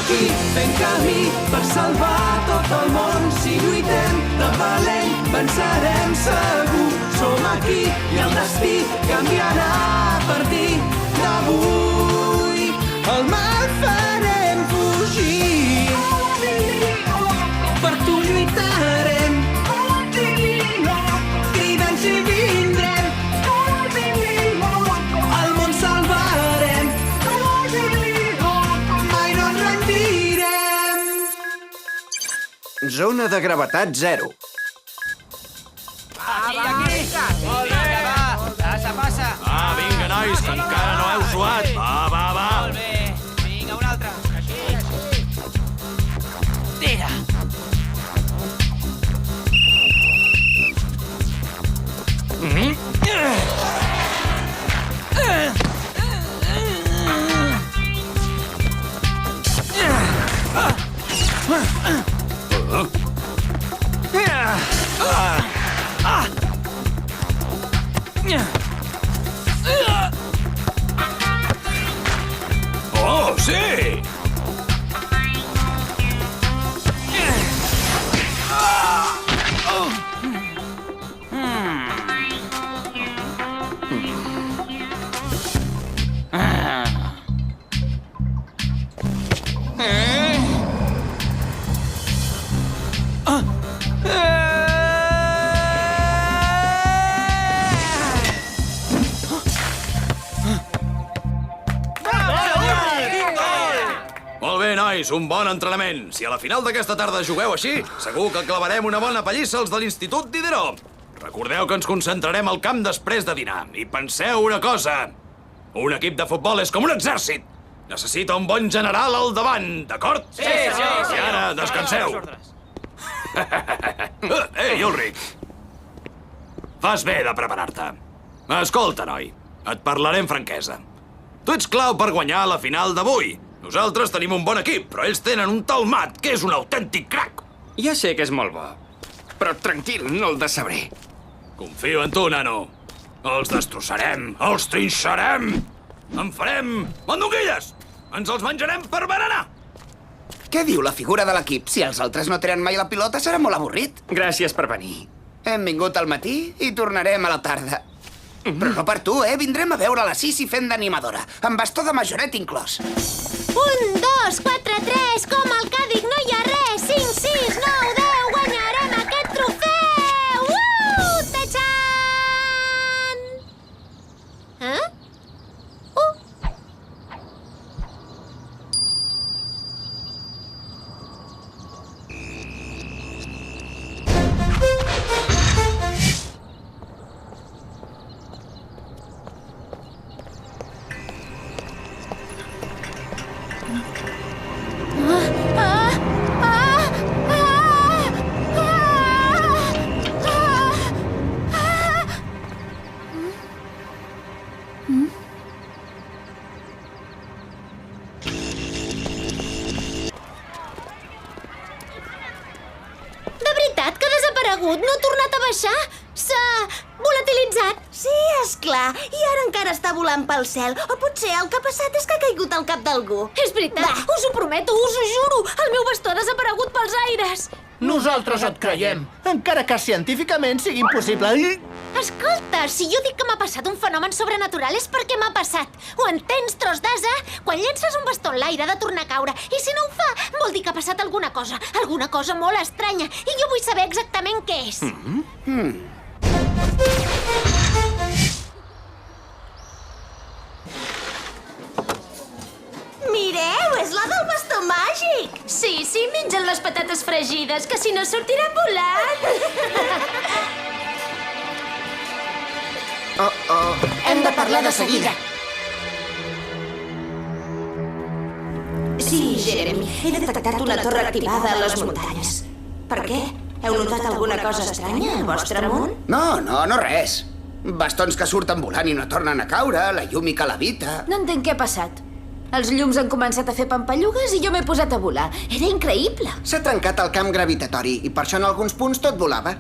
aquí fent camí per salvar tot el món. Si lluitem de valent, vencerem segur. Som aquí i el destí canviarà a partir d'avui. El mal farem fugir, per tu lluitarem, cridant si vindrem, el món salvarem, mai no ens rendirem. Zona de gravetat 0. Vinga, nois, que encara no heu suat. Va. Molt bé. Vinga, un altre. Així. Tira. Oh, sí! Molt bé, nois, un bon entrenament. Si a la final d'aquesta tarda jugueu així, segur que clavarem una bona pallissa als de l'Institut Diderot. Recordeu que ens concentrarem al camp després de dinar. I penseu una cosa. Un equip de futbol és com un exèrcit. Necessita un bon general al davant, d'acord? Sí. I ara, descanseu. Ei, Ulrich. Fas bé de preparar-te. Escolta, noi, et parlaré amb franquesa. Tu ets clau per guanyar la final d'avui. Nosaltres tenim un bon equip, però ells tenen un tal Matt, que és un autèntic crac. Ja sé que és molt bo, però tranquil, no el decebré. Confio en tu, nano. Els destrossarem, els trinxarem. En farem mandonguilles. Ens els menjarem per berenar. Què diu la figura de l'equip? Si els altres no tenen mai la pilota, serà molt avorrit. Gràcies per venir. Hem vingut al matí i tornarem a la tarda. Però no per tu, Vindrem a veure la Sissi fent d'animadora, amb bastó de majoret inclòs. 1, 2, 4, 3, com el que dic, no hi ha res. 5, 6, 9, 10, guanyarem aquest trofeu! Tachan! De veritat que ha desaparegut? No ha tornat a baixar? S'ha volatilitzat? Sí, és clar. I ara encara està volant pel cel. O potser el que ha passat és que ha caigut al cap d'algú. És veritat, us ho prometo, us ho juro. El meu bastó ha desaparegut pels aires. Nosaltres et creiem, encara que científicament sigui impossible. Escolta, si jo dic que m'ha passat un fenomen sobrenatural és perquè m'ha passat. Ho entens, tros d'ase? Quan llences un bastó en l'aire ha de tornar a caure. I si no ho fa, vol dir que ha passat alguna cosa molt estranya. I jo vull saber exactament què és. Mireu, és la del bastó màgic! Sí, mengen les patates fregides, que si no sortirà volant. Hem de parlar de seguida. Sí, Jeremy, he detectat una torre activada a les muntanyes. Per què? Heu notat alguna cosa estranya al vostre món? No res. Bastons que surten volant i no tornen a caure, la llum i que levita. No entenc què ha passat. Els llums han començat a fer pampallugues i jo m'he posat a volar. Era increïble. S'ha trencat el camp gravitatori i per això en alguns punts tot volava.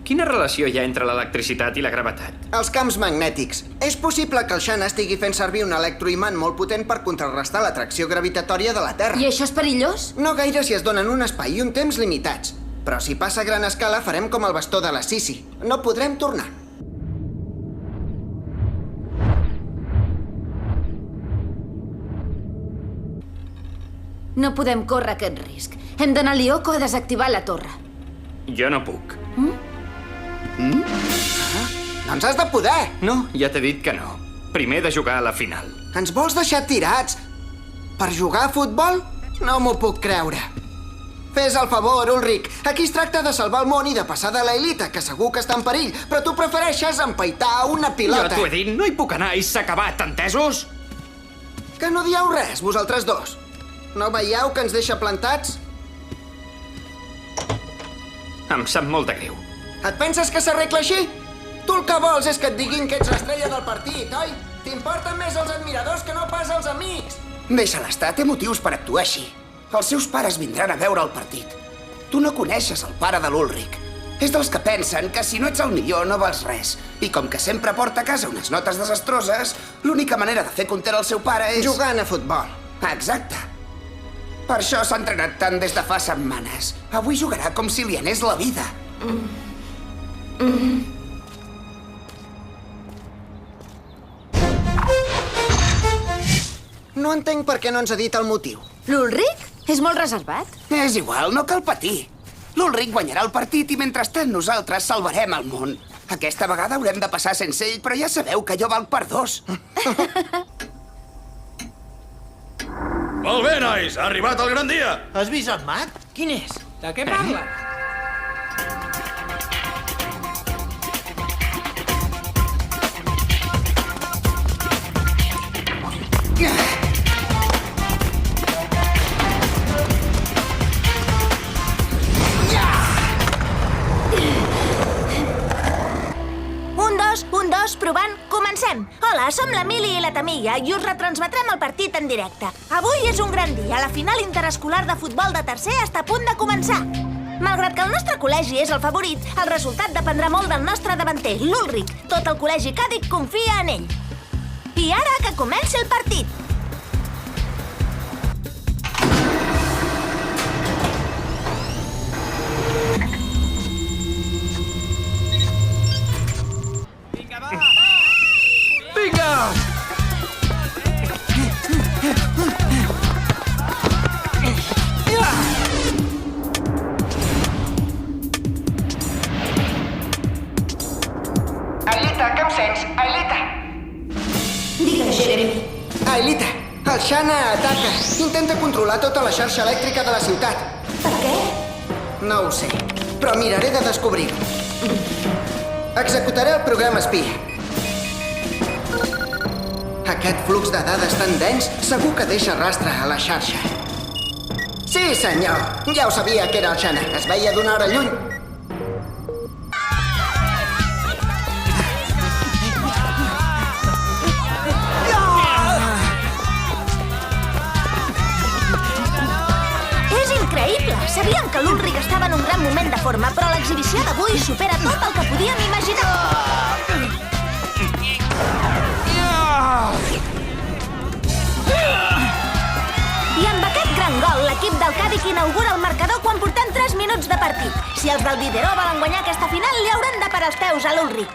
Quina relació hi ha entre l'electricitat i la gravetat? Els camps magnètics. És possible que el Xana estigui fent servir un electroimant molt potent per contrarrestar l'atracció gravitatòria de la Terra. I això és perillós? No gaire si es donen un espai i un temps limitats. Però si passa a gran escala farem com el bastó de la Sisi. No podrem tornar. No podem córrer aquest risc. Hem d'anar a Lyoko a desactivar la torre. Jo no puc. Doncs has de poder. No, ja t'he dit que no. Primer he de jugar a la final. Ens vols deixar tirats? Per jugar a futbol? No m'ho puc creure. Fes el favor, Ulrich. Aquí es tracta de salvar el món i de passar de l'Aelita, que segur que està en perill, però tu prefereixes empaitar una pilota. Jo t'ho he dit, no hi puc anar i s'ha acabat, entesos? Que no dieu res, vosaltres dos. No veieu que ens deixa plantats? Em sap molt de greu. Et penses que s'arregla així? Tu el que vols és que et diguin que ets l'estrella del partit, oi? T'importen més els admiradors que no pas els amics. Deixa-la estar, té motius per actuar així. Els seus pares vindran a veure el partit. Tu no coneixes el pare de l'Ulrich. És dels que pensen que si no ets el millor no vals res. I com que sempre porta a casa unes notes desastroses, l'única manera de fer content al seu pare és... jugant a futbol. Exacte. Per això s'ha entrenat tant des de fa setmanes. Avui jugarà com si li anés la vida. No entenc per què no ens ha dit el motiu. L'Ulrich? És molt reservat. És igual, no cal patir. L'Ulrich guanyarà el partit i mentrestant nosaltres salvarem el món. Aquesta vegada haurem de passar sense ell, però ja sabeu que jo valc per dos. Molt bé, nois, ha arribat el gran dia. Has vist en Matt? Quin és? De què parla? Un, dos, provant. Comencem. Hola, som la Mili i la Tamilla i us retransmetrem el partit en directe. Avui és un gran dia. La final interescolar de futbol de tercer està a punt de començar. Malgrat que el nostre col·legi és el favorit, el resultat dependrà molt del nostre davanter, l'Ulrich. Tot el col·legi càdic confia en ell. I ara que comenci el partit. Aelita, que em sents? Aelita! Digues, Jeremy. Aelita, el Xana ataca. Intenta controlar tota la xarxa elèctrica de la ciutat. Per què? No ho sé, però miraré de descobrir-ho. Executaré el programa espia. Aquest flux de dades tan dens segur que deixa rastre a la xarxa. Sí, senyor. Ja ho sabia que era el Xana. Es veia d'una hora lluny. És increïble! Sabíem que l'Ulrich estava en un gran moment de forma, però l'exhibició d'avui supera tot el que podíem imaginar. I amb aquest gran gol, l'equip del Càdic inaugura el marcador quan portem 3 minuts de partit. Si els del Diderot volen guanyar aquesta final, li hauran de parar els peus a l'Ulrich.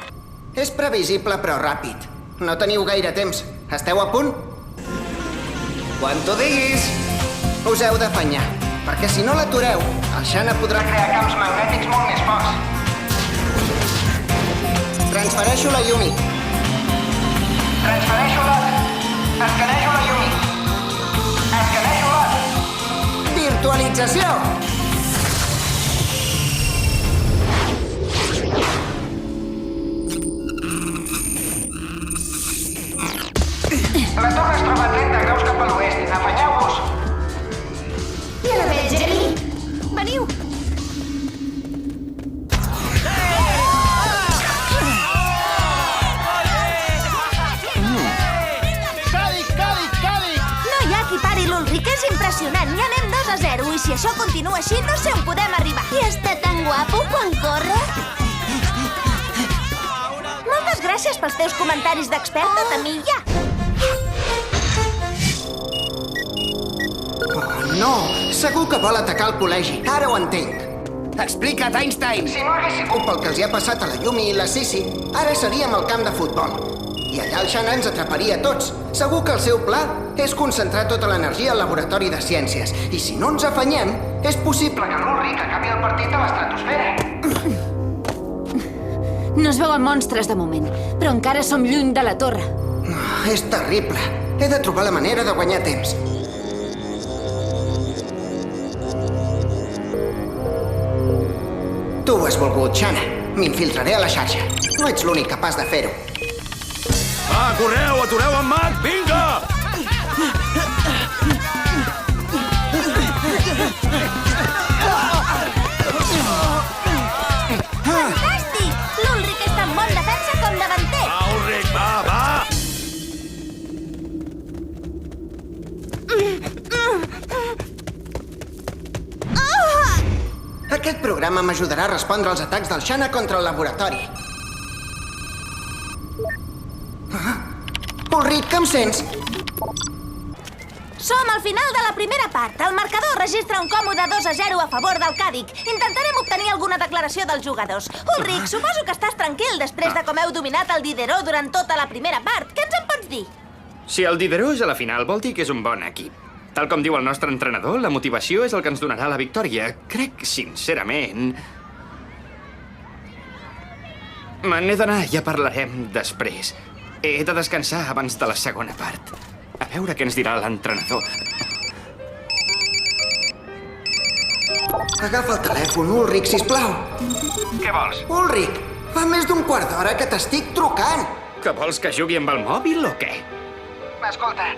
És previsible, però ràpid. No teniu gaire temps. Esteu a punt? Quan tu diguis. Us heu d'afanyar, perquè si no l'atureu, el Xana podrà crear camps magnètics molt més forts. Transfereixo la Yumi. Transfereixo-la. Escanejo la Yumi. Escanejo-la. Virtualització. La torre es troba a 30 graus cap a l'oest. Afanyeu-vos. Ja la veig, Jeremy. Veniu! No hi ha qui pari l'Ulrich, és impressionant. Ja anem 2-0 i si això continua així no sé on podem arribar. I està tan guapo quan corre. Moltes gràcies pels teus comentaris d'experta, Tamilla. Oh, no! Segur que vol atacar el col·legi. Ara ho entenc. Explica't, Einstein! Si no hagués sigut pel que els hi ha passat a la Yumi i la Sissi, ara seríem al camp de futbol. I allà el Xana ens atraparia a tots. Segur que el seu pla és concentrar tota l'energia al laboratori de ciències. I si no ens afanyem, és possible que l'Ulrich acabi el partit a l'estratosfera. No es veuen monstres de moment, però encara som lluny de la torre. És terrible. He de trobar la manera de guanyar temps. Tu ho has volgut, Xana. M'infiltraré a la xarxa. No ets l'únic capaç de fer-ho. Va, correu, atureu en Matt, vinga! Fantàstic! L'Ulrich és tan bon defensa com davanter. Va, Ulrich, va, va! Aquest programa m'ajudarà a respondre als atacs del Xana contra el laboratori. Ulrich, que em sents? Som al final de la primera part. El marcador registra un còmode 2-0 a favor del Càdic. Intentarem obtenir alguna declaració dels jugadors. Ulrich, suposo que estàs tranquil després de com heu dominat el Diderot durant tota la primera part. Què ens en pots dir? Si el Diderot és a la final, vol dir que és un bon equip. Tal com diu el nostre entrenador, la motivació és el que ens donarà la victòria. Crec, sincerament... Me n'he d'anar, ja parlarem després. He de descansar abans de la segona part. A veure què ens dirà l'entrenador. Agafa el telèfon, Ulrich, sisplau. Què vols? Ulrich, fa més d'un quart d'hora que t'estic trucant. Que vols que jugui amb el mòbil o què? Escolta,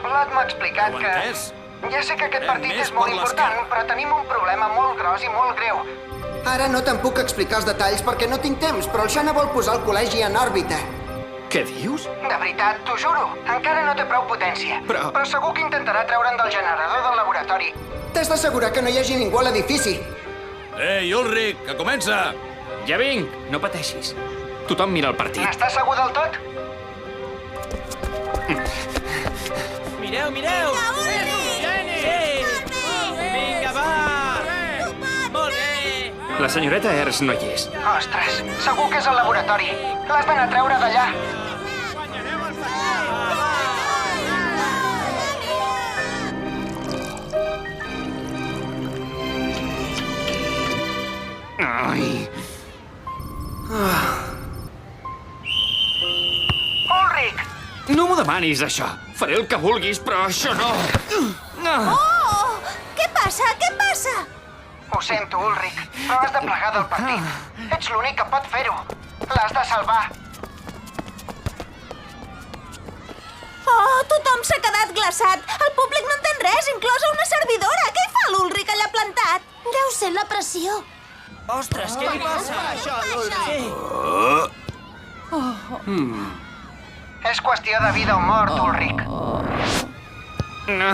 Vlad m'ha explicat Ho que... he entès? Ja sé que aquest partit Més és molt per important, l'esquerra. però tenim un problema molt gros i molt greu. Ara no te'n puc explicar els detalls perquè no tinc temps, però el Xana vol posar el col·legi en òrbita. Què dius? De veritat, t'ho juro. Encara no té prou potència. Però segur que intentarà treure'n del generador del laboratori. T'has d'assegurar que no hi hagi ningú a l'edifici. Ei, Ulrich, que comença! ja vinc, no pateixis. Tothom mira el partit. N'estàs segur del tot? Mireu, mireu! Vinga, va! Molt bé! La senyoreta Ers no hi és. Ostres, segur que és al laboratori. L'has d'anar a treure d'allà. Ai... Ulrich! No m'ho demanis, això. Faré el que vulguis, però això no. Oh! Què passa? Què passa? Ho sento, Ulrich, però has de plegar del partit. Ets l'únic que pot fer-ho. L'has de salvar. Oh, tothom s'ha quedat glaçat. El públic no entén res, inclosa una servidora. Què hi fa l'Ulrich allà plantat? Deu ser la pressió. Ostres, què li passa? És qüestió de vida o mort, Ulrich. No.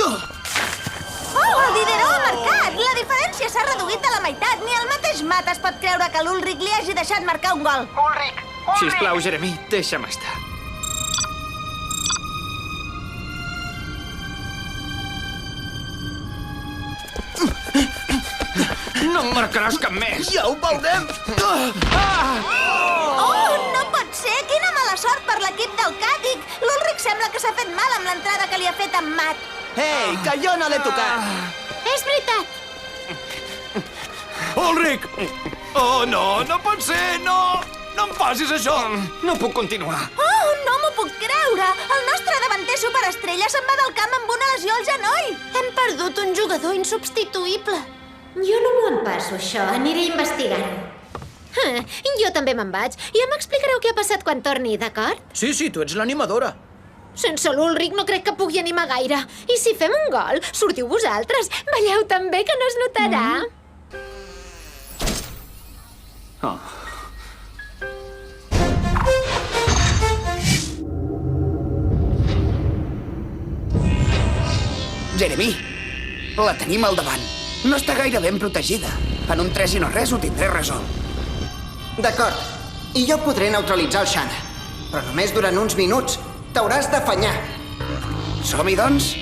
Oh, el Diderot ha marcat! La diferència s'ha reduït a la meitat. Ni el mateix Matt es pot creure que l'Ulrich li hagi deixat marcar un gol. Ulrich! Ulrich! Sisplau, Jeremy, deixa'm estar. No em marcaràs cap més! Ja ho veurem! Oh, no pot ser! Quina mala sort per l'equip del Càdic! L'Ulrich sembla que s'ha fet mal amb l'entrada que li ha fet en Matt. Ei, que jo no l'he tocat! És veritat. Ulrich! Oh, no, no pot ser, no! No em facis això! No puc continuar. Oh, no m'ho puc creure! El nostre davanter superestrella se'n va del camp amb una lesió al genoll. Hem perdut un jugador insubstituïble. Jo no m'ho empasso, això. Aniré a investigar-ho. Jo també me'n vaig. Ja m'explicareu què ha passat quan torni, d'acord? Sí, tu ets l'animadora. Sense l'Ulrich no crec que pugui animar gaire. I si fem un gol, sortiu vosaltres. Balleu tan bé que no es notarà. Oh. Jeremy, la tenim al davant. No està gaire ben protegida. En un 3 i no res ho tindré resolt. D'acord. I jo podré neutralitzar el Shanna. Però només durant uns minuts. T'hauràs d'afanyar. Som-hi, doncs?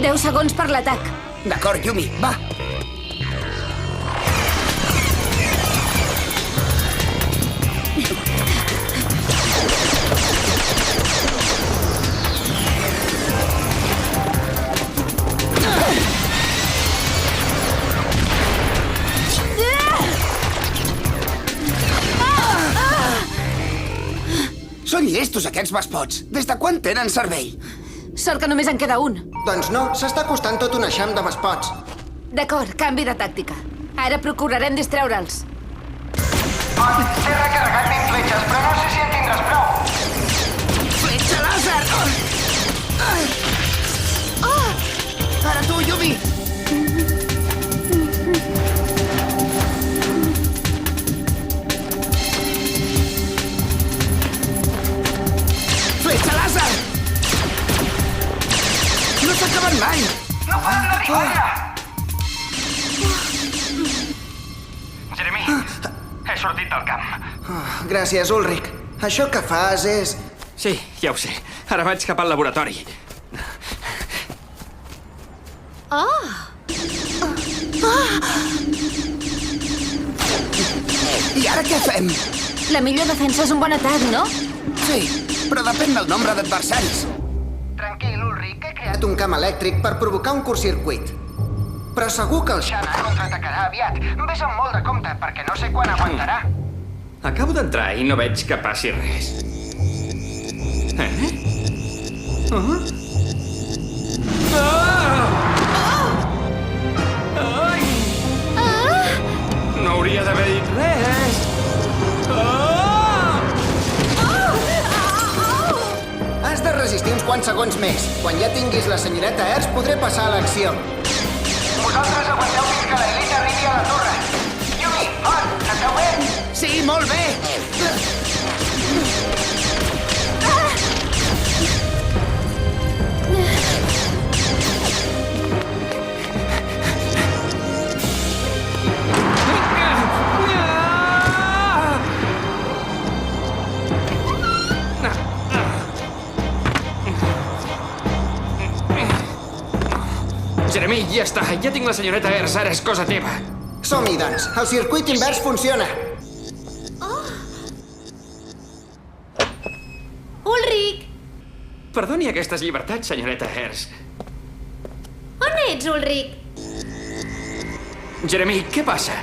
10 segons per l'atac. D'acord, Yumi, va. Són llestos, aquests bespots. Des de quan tenen cervell? Sort que només en queda un. Doncs no, s'està costant tot un eixam de bespots. D'acord, canvi de tàctica. Ara procurarem distreure'ls. T'he recarregat 20 fletxes, però no sé si en tindràs prou. Fletxa làser! Ara tu, Yumi! Fletxa làser! No s'acaben mai! No paren d'arribar! Jeremy, he sortit del camp. Gràcies, Ulrich. Això que fas és... Sí, ja ho sé. Ara vaig cap al laboratori. I ara què fem? La millor defensa és un bon atac, no? Sí, però depèn del nombre d'adversaris. Tranquil, Ulrich, he creat un camp elèctric per provocar un curtcircuit. Però segur que el Shanna contraatacarà aviat. Ves amb molt de compte, perquè no sé quan aguantarà. Acabo d'entrar i no veig que passi res. No hauria d'haver dit res. Has de resistir uns quants segons més. Quan ja tinguis la senyoreta Ers, podré passar a l'acció. Vosaltres aguanteu fins que l'Elita arribi a la torre. Yumi, on? Esteu bé? Sí, molt bé! Jeremy, ja està. Ja tinc la senyoreta Ers. Ara és cosa teva. Som-hi, doncs. El circuit invers funciona. Ulrich! Perdoni aquestes llibertats, senyoreta Ers. On ets, Ulrich? Jeremy, què passa?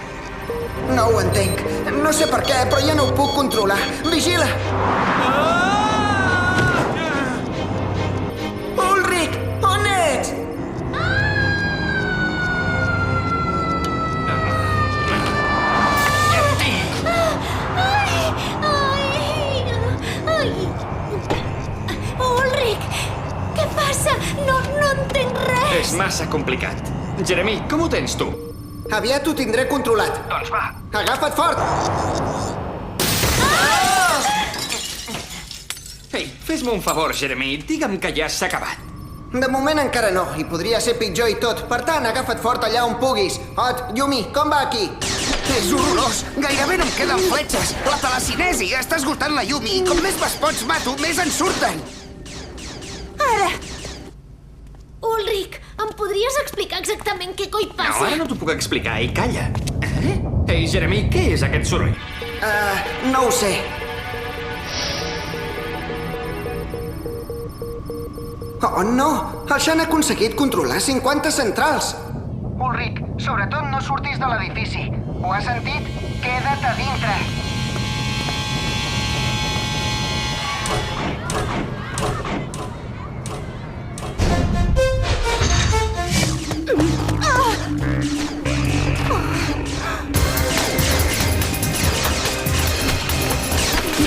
No ho entenc. No sé per què, però ja no ho puc controlar. Vigila! Ulrich, on ets? Ulrich! Què passa? No entenc res! És massa complicat. Jeremy, com ho tens, tu? Aviat ho tindré controlat. Doncs va. Agafa't fort! Ei, fes-me un favor, Jeremy. Digue'm que ja s'ha acabat. De moment encara no, i podria ser pitjor i tot. Per tant, agafa't fort allà on puguis. Ot, Yumi, com va aquí? És horrorós! Gairebé no em queden fletxes! La telecinesi està esgotant la Yumi i com més bespots mato, més en surten! Ara! Ulrich, em podries explicar exactament què coi No, passa? ara no t'ho puc explicar i calla. Ei, Jeremy, què és aquest soroll? No ho sé. Oh, no! El Shan ha aconseguit controlar 50 centrals. Ulrich, sobretot no surtis de l'edifici. Ho has sentit? Queda't a dintre.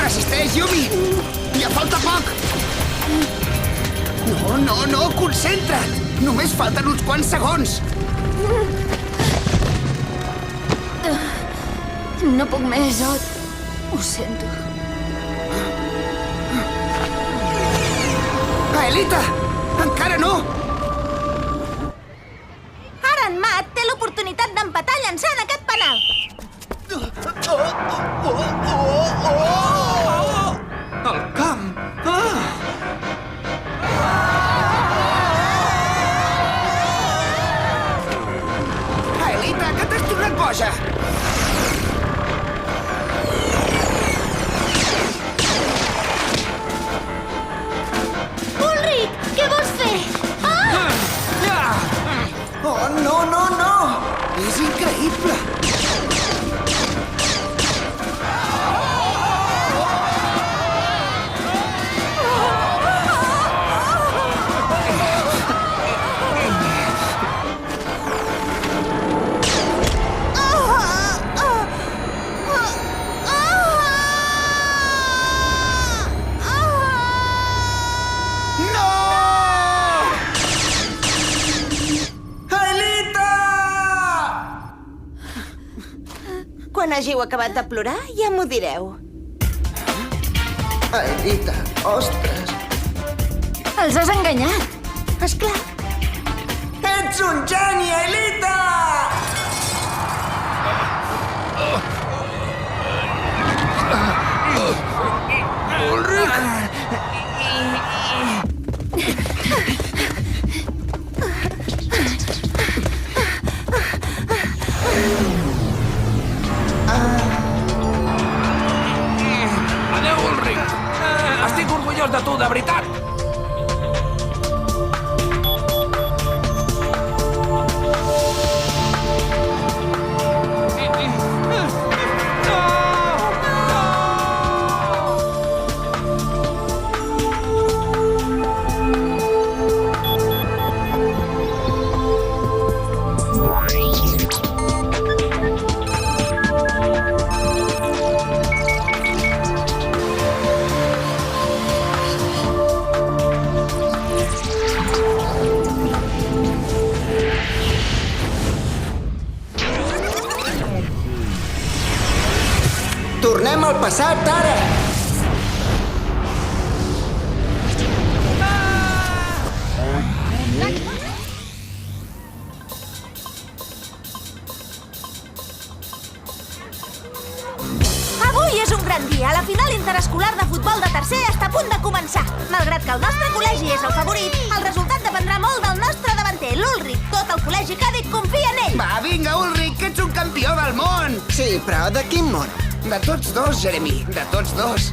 Resisteix, Yumi! Ja falta poc! No, concentra't! Només falten uns quants segons! No puc més, Ot. Ho sento. Aelita! Encara no! Ara en Matt té l'oportunitat d'empatar llançant aquest penal. El camp! Aelita, que t'has tornat boja! Ulrich, què vols fer? Oh, no, no, no! És increïble! Quan hàgiu acabat de plorar, ja m'ho direu. Aelita, ostres! Els has enganyat. Esclar. Ets un geni, Aelita! Adéu, Ulrich! Estic orgullós de tu, de veritat! Tornem al passat, ara! Avui és un gran dia. La final interescolar de futbol de tercer està a punt de començar. Malgrat que el nostre col·legi és el favorit, el resultat dependrà molt del nostre davanter, l'Ulrich. Tot el col·legi càdic confia en ell. Va, vinga, Ulrich, que ets un campió del món! Sí, però de quin món? De tots dos, Jeremy, de tots dos.